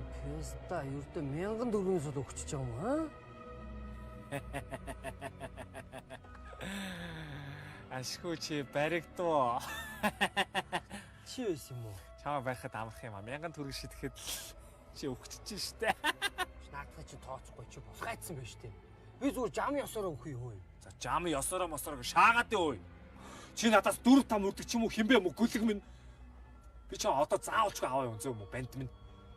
Песта ердөө 1000 төгрөгөөс л өгчөж байгаа юм аа? Ашгүй чи баригдуу. Чи байсан юм уу? Чамаа байхад амрах юм аа. 1000 төгрөг шидэхэд чи өгчөж штэ. Наадах чи тооцохгүй чи босгайцсан байж тээ. Би зүгээр жам ёсороо өгөх юу вэ? За жам ёсороо мосороо шаагаад өө. Чи надаас 4-5 үрдэг ч юм уу хинбэ юм уу гүлэг минь. Би чи одоо заавалчгүй аваа юм зөө юм уу банд минь.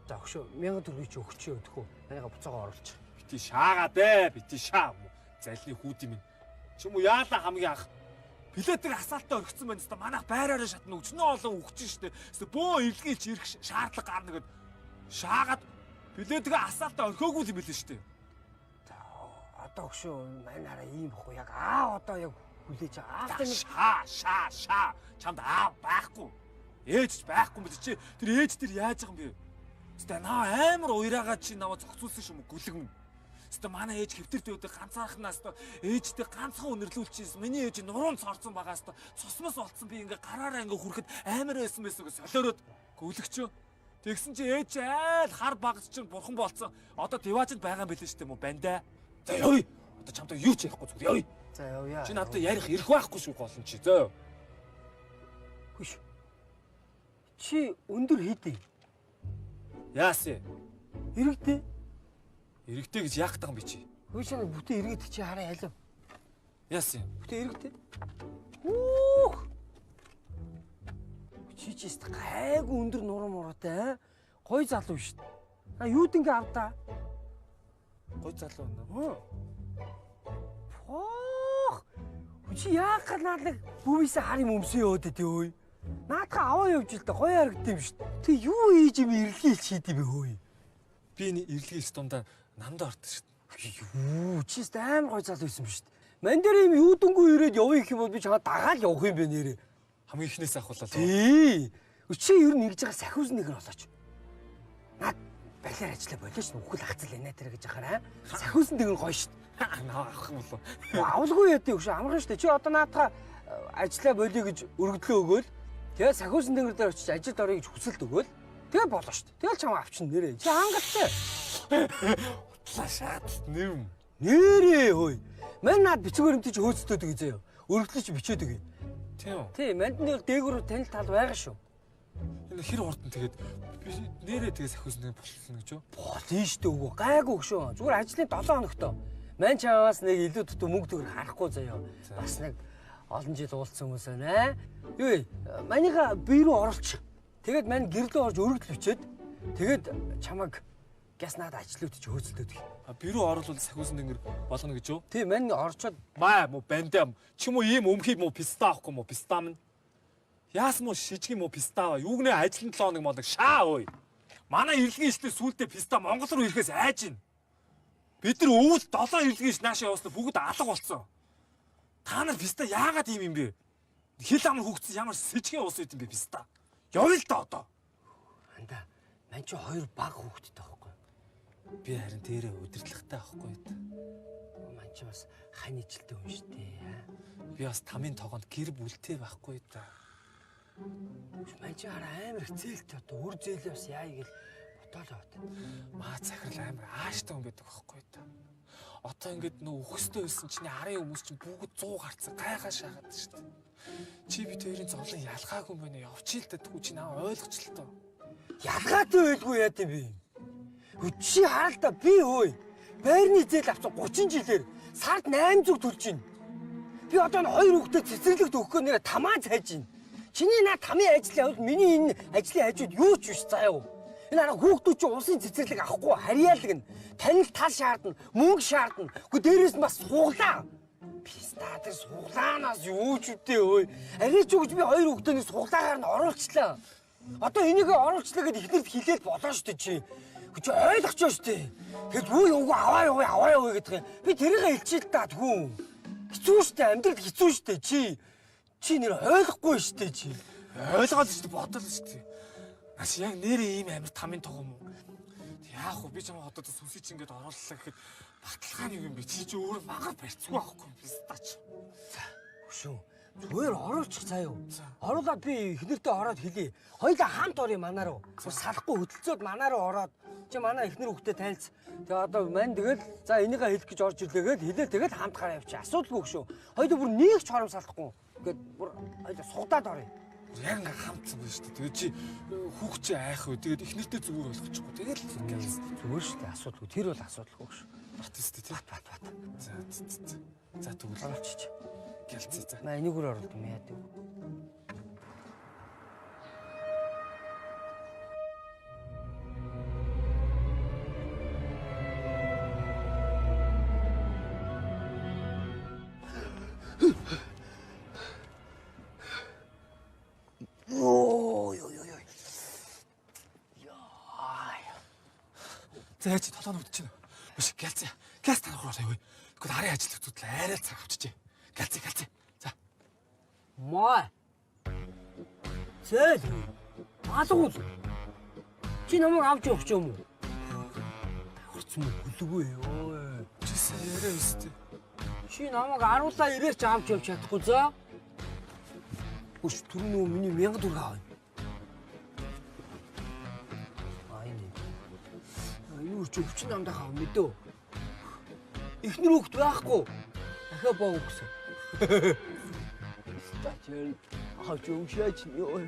За өгшөө 1000 төгрөг чи өгчөө өдөхөө. Манайга буцаага оруулчих. Бити шаагаад бити шаа. Залны хүүдий минь. Чи юм уу яалаа хамгийн анх билетийг асаалтаа орхисон байна тест манайх байраараа шатна өчнөө олон өгч штэ. Бөө илгээлч ирэх шаардлага гарна гэд шаагаад билетийг асаалтаа орхиогүй юм билээ штэ. За одоо өгшөө манайраа ийм бохгүй яг одоо яг хүлээж байгаа. Шаа. Чамд байхгүй. Ээж байхгүй мэт чи тэр ээж тэр яаж байгаа юм бэ? Тэстэ наа амар уйраага чи наваа зогцуулсан юм гүлэг минь. Тэстэ манай ээж хэвтэртэй өдөө ганцаархнаас то ээжтэй ганцхан өнөрлүүлчихсэн. Миний ээж нуруунд цорцсон багаас то цусмас болцсон би ингээ гараараа ингээ хүрэхэд амар байсан гэсэн солиороод гүлэгчөө. Тэгсэн чи ээж айл хар багц чинь бурхан болцсон. Одоо диваажид байгаа юм билээ штэ юм уу бандаа. За ёо. Одоо чамтай юу ч ярихгүй зүгээр ёо. За явъя. Чи надад ярих ирэх байхгүй шүү голон чи зөө. Хүш. Чи өндөр хийдэй. Яасан? Иргэдэй. Иргэдэй гэж яах гэдэг юм би чи? Хүш нэг бүтэн иргэд чи хараа ялав. Яасан? Бүтэн иргэдэй. Үх. Чи чист гайгүй өндөр нуруу муруутай. Гой залуу шүү дээ. А юуд ингээ авдаа? Гой залуу нөө. Ох. Чи яагаад наалаг бүвээсээ хар юм өмсөө өөдөө тий өөй. Наадхаа аваа явж л да гоё харагдсан юм шүү дээ. Тэг юу ийж юм ирлгийлж хийдэм бэ хөөе. Би энэ ирлгийн стундаа намдаа ортсон шүү дээ. Юу чист амар гоё залуу байсан шүү дээ. Ман дээр юм юуданггүй ирээд явъя гэх юм бол би чамаа дагаад явах юм бэ нэрээ. Хамгийн ихнээс ахуулаад. Тий. Чи ер нь ингэж байгаа сахиус нэг нь болооч. Наад балиар ажиллаа болооч нүхэл хацал байна тэр гэж ахаараа. Сахиус нэг нь гоё шүү дээ. Наа авах юм болов. Авалгүй яа өгш амархан шүү дээ. Чи одоо наадхаа ажиллаа болиё гэж өргөдлөө өгөөл. Тэгээ сахиус нэг дээр очиж ажилд орё гэж хүсэлт өгөөл. Тэгээ болоо шүү дээ. Тэгэл чамаа авчин нэрээ. Чи хангалттай. Утлаа шаад нэм. Нэрээ хөөе. Мань наад бичгээрэмтэй чи хөөцтөөд өгье заяа. Өргөдлөж бичээд өгье. Тийм үү? Тий, манд нэг дээгүүр танил тал байгаа шүү. Энэ хэр хурдан тэгээд би нэрээ тэгээ сахиусны болсон гэж юу? Болно шүү дээ өгөө. Гайгүй өгшөө. Зүгээр ажлын 7 хоногтой. Мань чаваас нэг илүү дутуу мөнгө төгрөг харахгүй заяа. Бас нэг олон жил уулзсан хүмүүс байна. Юу вэ? Манийха бие рүү оруулчих. Тэгээд мань гэрлөө орж өргөдөл бичээд тэгээд чамаг гяс наад ажлууд чи хөөцөлдөд. А бирүү оруулал сахиусны тэнгэр болгоно гэж юу? Тий, мань орчоод Маа мо бандам. Чи мо ийм өмхий мо писта авахгүй мо писта минь. Яас мо шижиг мо писта ава. Юугнээ ажлын 7 хоног молог шаа ой. Манай ирэлгийн иштэй сүултээ писта Монгол руу ирэхээс айж гин. Бид нар өвөл 7 ирэлгийн иш наашаа явуулсан бүгд алга болсон. Та нар писта яагаад ийм юм бэ? Хил ам хөгцсөн ямар сэжгийн уус үйт юм бэ писта. Явъя л да одоо. анда мань чи хоёр баг хүүхэдтэй байхгүй. Би харин тэрэ удирдлагатай байхгүй та. Мань чи бас хань ижилтэй хүн шүү дээ. Би бас тамийн тогоонд гэр бүлтэй байхгүй та. Мань чи амар хцээлтэй одоо үр зээлээ бас яа гэл бодоолоо бат. Маа захирал амар ааштай хүн байдаг байхгүй та. Одоо ингээд нөө өгөхстэй байсан чинь арын хүмүүс чинь бүгд 100 гарцсан гайхаа шаагаад шүү дээ. Чи би тэрийн зовлон ялгаагүй юм байна. Явчих л дэтгүү чи наа ойлгоч л тоо. Ялгаатай байлгүй яа гэв би. Чи хараа л да би хөөе. Байрны зээл авсан 30 жилээр сард 800 төлж байна. Би одоо н хоёр хүүхдэд цэцэрлэгт өгөхөөр нэрэ тамаа цайж байна. Чиний наа тамийн ажил явал миний энэ ажлын хажууд юу ч биш заяа. Энэ арга хүүхдүүд чи усын цэцэрлэг авахгүй харьяалгна. Танил тал шаардна, мөнгө шаардна. Гэхдээ дээрээс нь бас суглаа. Пистадэр суглаанаас юу ч үдээ өөй. Арич үгж би хоёр хүүхдийн суглаагаар нь оруулчлаа. Одоо энийг оруулчлаа гэд ихнэрд хэлээд болоо штэ чи. Чи ойлгоч штэ. Тэгэд юу юугаа аваа яваа гэдэг юм. Би тэрийг хэлчихээ л да тгүү. Хэцүү штэ амьдрал хэцүү штэ чи нэр ойлгохгүй штэ чи. Ойлгоод штэ бодол штэ. Аш яг нэрээ ийм амар тамийн тогом уу? Яах вэ? Би чамаа одоо сүнсий чи ингээд орууллаа гэхэд баталгааны юм би чи өөр магаар барьцгүй байхгүй пистач. За өшөө. Зүгээр оруулчих заяа. Оруулаад би эхнэртэй ороод хэлье. Хоёулаа хамт орё манаа руу. Салахгүй хөдөлцөөд манаа руу ороод Чи манай эхнэр хүүхдэд танилц. Тэгээ одоо мань тэгэл за энийгээ хэлэх гэж орж ирлээ гээд хэлээ тэгээд хамт гараа явчих. Асуудалгүй шүү. Хоёул бүр нэг ч хоромс алдахгүй. Ингээд бүр хоёул сугадаад орё. Яг ингээ хамтсан байна шүү дээ. Тэгээд чи хүүхд чи айх уу. Тэгээд ихнэртэй зүгээр болгочихгүй. Тэгээд ингээл Зүгээр шүү дээ. Асуудалгүй. Тэр бол асуудалгүй шүү. бат өстэй тий. Бат. За тэгвэл Оролцооч. гэлцээ за. Маа энийгээр оролт юм яа дээ. За чи толгойн өвдөж чинь. Биш гэлцээ. Гэлц танах руу явъя. Тэгвэл арын ажил хөтөлбөр арай цаг авчижээ. Гэлцээ. За. Маа. Зээл. Малгуул. Чи намайг авч явах юм уу? Хурц мө хүлгүй ёо. Чи сэрээ өстэй. Чи намайг аруулаа ирээч авч явж чадахгүй за. Үш түрнүү миний 1000 төгрөг авна. Юу ч өвчин намдаа хав мэдөө. Эхнэр хүүхд байхгүй. Дахиад боо өгсөн. Стачэл ахаж өгшөөч ёо.